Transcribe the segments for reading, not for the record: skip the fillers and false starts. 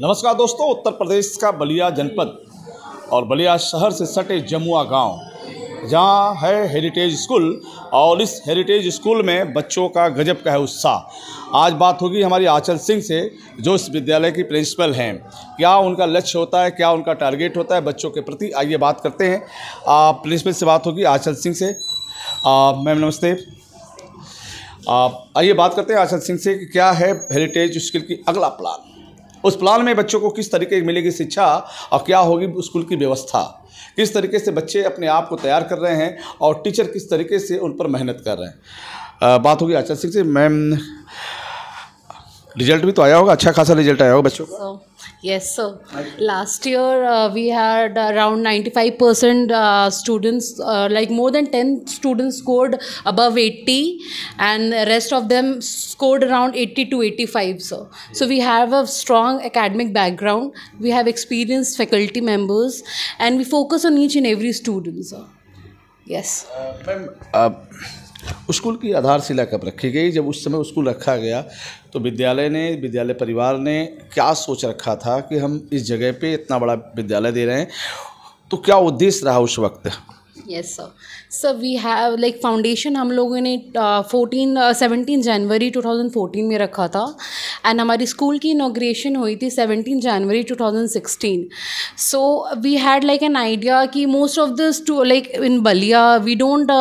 नमस्कार दोस्तों, उत्तर प्रदेश का बलिया जनपद और बलिया शहर से सटे जमुआ गांव, जहां है हेरिटेज स्कूल। और इस हेरिटेज स्कूल में बच्चों का गजब का है उत्साह। आज बात होगी हमारी आंचल सिंह से, जो इस विद्यालय की प्रिंसिपल हैं। क्या उनका लक्ष्य होता है, क्या उनका टारगेट होता है बच्चों के प्रति, आइए बात करते हैं। प्रिंसिपल से बात होगी आंचल सिंह से। मैम नमस्ते। आइए बात करते हैं आंचल सिंह से कि क्या है हेरिटेज स्कूल की अगला प्लान। उस प्लान में बच्चों को किस तरीके की मिलेगी शिक्षा और क्या होगी स्कूल की व्यवस्था, किस तरीके से बच्चे अपने आप को तैयार कर रहे हैं और टीचर किस तरीके से उन पर मेहनत कर रहे हैं। बात होगी आंचल सिंह से। मैम, रिजल्ट भी तो आया होगा, अच्छा खासा रिजल्ट आया होगा बच्चों का। Yes, sir. Last year we had around 95% students, like more than 10 students scored above 80, and the rest of them scored around 80 to 85, sir. So we have a strong academic background, we have experienced faculty members, and we focus on each and every student, sir. Yes. Ma'am, school की आधारशिला कब रखी गई? जब उस समय school रखा गया तो विद्यालय परिवार ने क्या सोच रखा था कि हम इस जगह पे इतना बड़ा विद्यालय दे रहे हैं, तो क्या उद्देश्य रहा उस वक्त? Yes, sir. So we have like foundation हम लोगों ने 17 जनवरी 2014 में रखा था, एंड हमारी स्कूल की इनॉग्रेशन हुई थी 17 जनवरी 2016. So we had like an idea कि most of the like in Balia we don't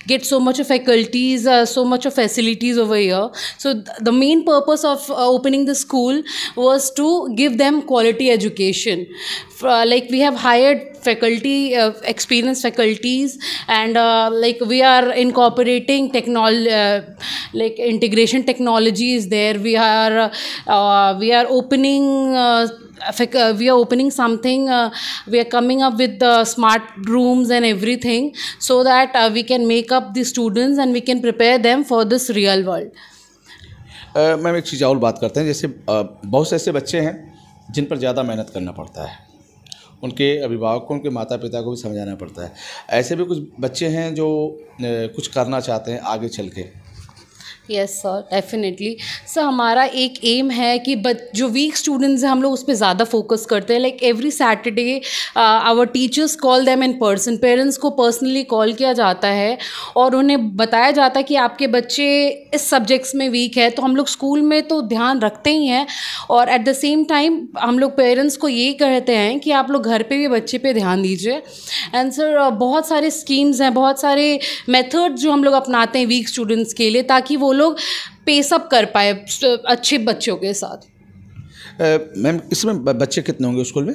get so much of faculties, so much of facilities over here. So the main purpose of opening the school was to give them quality education. Like we have hired faculty, experienced faculties, and like we are incorporating like integration technology is there. We are opening we are opening something. We are coming up with the smart rooms and everything, so that we can make up the students and we can prepare them for this real world. Ma'am, एक चीज़ और बात करते हैं। जैसे बहुत से ऐसे बच्चे हैं जिन पर ज़्यादा मेहनत करना पड़ता है, उनके अभिभावकों, उनके माता पिता को भी समझाना पड़ता है। ऐसे भी कुछ बच्चे हैं जो कुछ करना चाहते हैं आगे चल के। Yes sir, definitely sir. हमारा एक एम है कि जो वीक स्टूडेंट्स हैं हम लोग उस पर ज़्यादा फोकस करते हैं। Like every Saturday our teachers call them in person, parents को पर्सनली कॉल किया जाता है और उन्हें बताया जाता है कि आपके बच्चे इस सब्जेक्ट्स में वीक है। तो हम लोग स्कूल में तो ध्यान रखते ही हैं, और एट द सेम टाइम हम लोग पेरेंट्स को यही कहते हैं कि आप लोग घर पे भी बच्चे पे ध्यान दीजिए। एंड सर बहुत सारे स्कीम्स हैं, बहुत सारे मेथड्स जो हम लोग अपनाते हैं वीक स्टूडेंट्स के लिए, ताकि वो लोग पेस अप कर पाए अच्छे बच्चों के साथ। मैम, इसमें बच्चे कितने होंगे स्कूल में?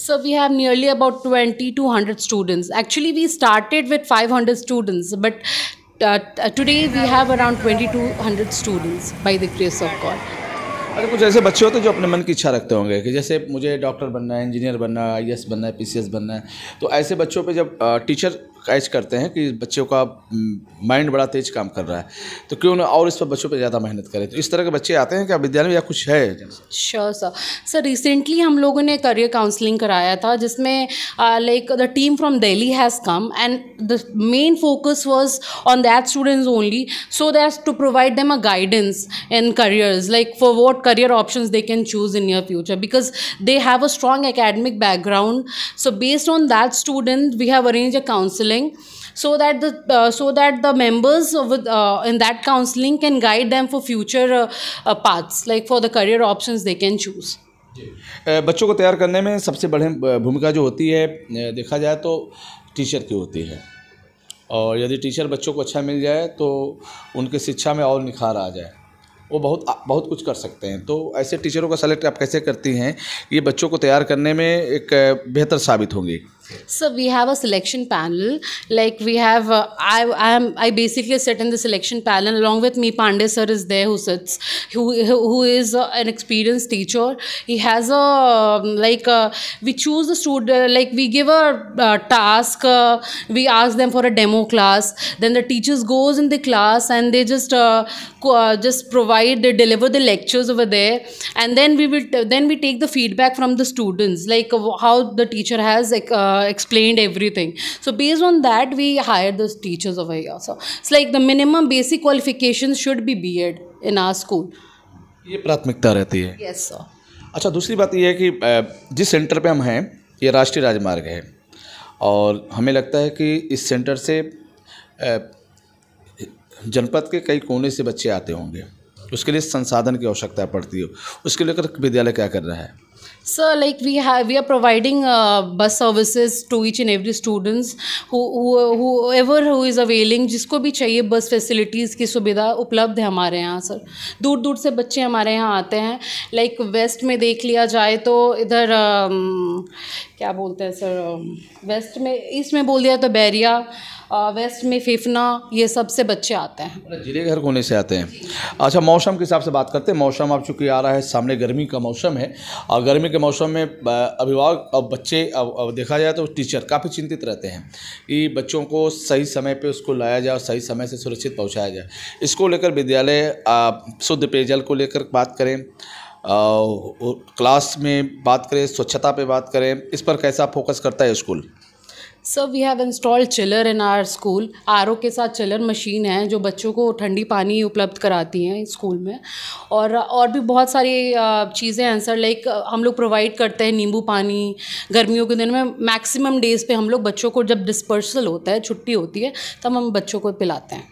So we have nearly about 20 to 100 students. Actually we started with 500 students, but today we have around 20 to 100 students by the grace of God. अरे कुछ ऐसे बच्चे होते हैं जो अपने मन की इच्छा रखते होंगे कि जैसे मुझे डॉक्टर बनना है, इंजीनियर बनना है, IAS बनना है, PCS बनना है। तो ऐसे बच्चों पे जब टीचर कैच करते हैं कि बच्चों का माइंड बड़ा तेज काम कर रहा है, तो क्यों ना और इस पर बच्चों पे ज़्यादा मेहनत करें। तो इस तरह के बच्चे आते हैं क्या विद्यालय में, या कुछ है? Sure sir. सर रिसेंटली हम लोगों ने करियर काउंसलिंग कराया था, जिसमें like the team from Delhi has come, and the main focus was on that students only, so that to provide them a guidance in careers, like for what career options they can choose in near future, because they have a strong academic background. So based on that student we have arranged a counseling, so that the members in that counseling can guide them for future paths, like for the career options they can choose. बच्चों को तैयार करने में सबसे बड़ी भूमिका जो होती है देखा जाए तो टीचर की होती है, और यदि टीचर बच्चों को अच्छा मिल जाए तो उनकी शिक्षा में और निखार आ जाए, वो बहुत कुछ कर सकते हैं। तो ऐसे टीचरों का सेलेक्ट आप कैसे करती हैं, ये बच्चों को तैयार करने में एक बेहतर साबित होंगी? So we have a selection panel. Like we have, I basically sit in the selection panel. Along with me, Pandey sir is there who is an experienced teacher. He has we choose the student, like we give a task. We ask them for a demo class. Then the teachers goes in the class and they just deliver the lectures over there. And then we take the feedback from the students, like how the teacher has explained everything. So based on that we hire those teachers over here. So it's like the minimum basic qualifications should be B.Ed in our school. ये प्राथमिकता रहती है? Yes sir. अच्छा, दूसरी बात ये है कि जिस सेंटर पे हम हैं ये राष्ट्रीय राजमार्ग है और हमें लगता है कि इस सेंटर से जनपद के कई कोने से बच्चे आते होंगे, उसके लिए संसाधन की आवश्यकता पड़ती है, उसके लेकर विद्यालय क्या कर रहा है? Sir, like we are providing bus services to each and every students whoever who is availing, जिसको भी चाहिए बस फैसिलिटीज़ की सुविधा उपलब्ध है हमारे यहाँ सर। दूर दूर से बच्चे हमारे यहाँ आते हैं। लाइक वेस्ट में देख लिया जाए तो इधर क्या बोलते हैं सर, वेस्ट में, ईस्ट में बोल दिया तो बैरिया, वेस्ट में फेफना, ये सब से बच्चे आते हैं। जिले के हर कोने से आते हैं। अच्छा, मौसम के हिसाब से बात करते हैं। मौसम अब चूँकि आ रहा है, सामने गर्मी का मौसम है और गर्मी के मौसम में अभिभावक और बच्चे, अब देखा जाए तो टीचर काफ़ी चिंतित रहते हैं कि बच्चों को सही समय पे उसको लाया जाए और सही समय से सुरक्षित पहुंचाया जाए। इसको लेकर विद्यालय शुद्ध पेयजल को लेकर बात करें, क्लास में बात करें, स्वच्छता पे बात करें, इस पर कैसा फोकस करता है school? Sir we have installed chiller in our school. RO के साथ चिलर मशीन है जो बच्चों को ठंडी पानी उपलब्ध कराती हैं स्कूल में, और भी बहुत सारी चीज़ें हैं सर। लाइक हम लोग प्रोवाइड करते हैं नींबू पानी। गर्मियों के दिन में मैक्सिमम डेज़ पे हम लोग बच्चों को, जब डिस्पर्सल होता है, छुट्टी होती है, तब हम बच्चों को पिलाते हैं।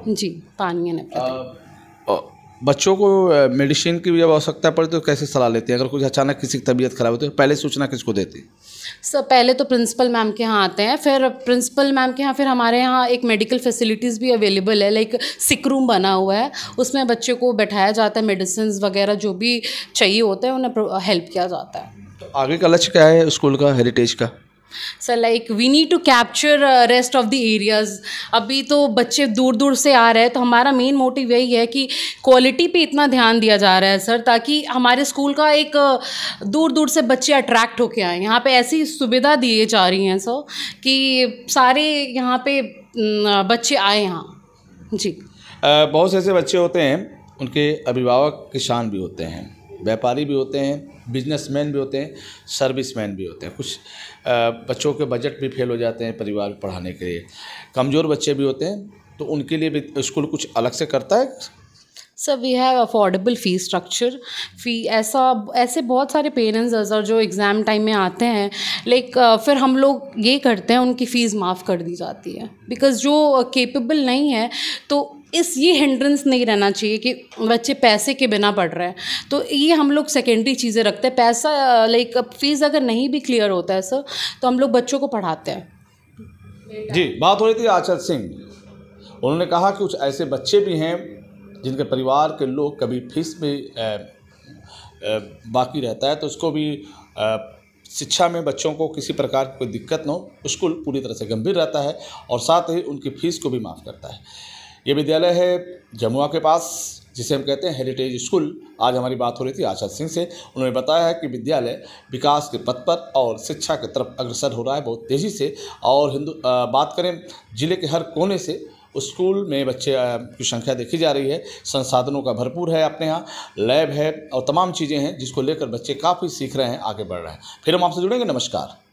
जी, पानी है। बच्चों को मेडिसिन की जब आवश्यकता पड़ती तो कैसे सलाह लेते हैं? अगर कुछ अचानक किसी की तबीयत खराब होती है, पहले सूचना किसको देती? सर पहले तो प्रिंसिपल मैम के यहाँ आते हैं, फिर प्रिंसिपल मैम के यहाँ, फिर हमारे यहाँ एक मेडिकल फैसिलिटीज़ भी अवेलेबल है। लाइक सिक रूम बना हुआ है, उसमें बच्चे को बैठाया जाता है, मेडिसिन वगैरह जो भी चाहिए होता है उन्हें हेल्प किया जाता है। तो आगे का लक्ष्य क्या है स्कूल का, हेरिटेज का? Sir like we need to capture rest of the areas. अभी तो बच्चे दूर दूर से आ रहे हैं, तो हमारा मेन मोटिव यही है कि क्वालिटी पे इतना ध्यान दिया जा रहा है सर, ताकि हमारे स्कूल का एक दूर दूर से बच्चे अट्रैक्ट होके आए। यहाँ पे ऐसी सुविधा दी जा रही हैं सर कि सारे यहाँ पे बच्चे आए यहाँ। जी, बहुत से ऐसे बच्चे होते हैं, उनके अभिभावक किसान भी होते हैं, व्यापारी भी होते हैं, बिजनेसमैन भी होते हैं, सर्विसमैन भी होते हैं। कुछ बच्चों के बजट भी फेल हो जाते हैं परिवार को पढ़ाने के लिए, कमज़ोर बच्चे भी होते हैं, तो उनके लिए भी स्कूल कुछ अलग से करता है? Sir we have affordable fee structure. ऐसे बहुत सारे पेरेंट्स हैं सर जो एग्ज़ाम टाइम में आते हैं, लाइक फिर हम लोग ये करते हैं, उनकी फ़ीस माफ़ कर दी जाती है। बिकॉज़ जो केपेबल नहीं है, तो ये हिंड्रेंस नहीं रहना चाहिए कि बच्चे पैसे के बिना पढ़ रहे हैं, तो ये हम लोग सेकेंडरी चीज़ें रखते हैं। पैसा लाइक फ़ीस अगर नहीं भी क्लियर होता है सर, तो हम लोग बच्चों को पढ़ाते हैं। जी, बात हो रही थी आचल सिंह, उन्होंने कहा कि कुछ ऐसे बच्चे भी हैं जिनके परिवार के लोग कभी फीस में बाकी रहता है, तो उसको भी शिक्षा में बच्चों को किसी प्रकार की कोई दिक्कत न हो, स्कूल पूरी तरह से गंभीर रहता है और साथ ही उनकी फ़ीस को भी माफ़ करता है। ये विद्यालय है जमुआ के पास, जिसे हम कहते हैं हेरिटेज स्कूल। आज हमारी बात हो रही थी आशा सिंह से, उन्होंने बताया है कि विद्यालय विकास के पथ पर और शिक्षा की तरफ अग्रसर हो रहा है बहुत तेज़ी से। और बात करें जिले के हर कोने से स्कूल में बच्चे की संख्या देखी जा रही है। संसाधनों का भरपूर है, अपने यहाँ लैब है और तमाम चीज़ें हैं जिसको लेकर बच्चे काफ़ी सीख रहे हैं, आगे बढ़ रहे हैं। फिर हम आपसे जुड़ेंगे। नमस्कार।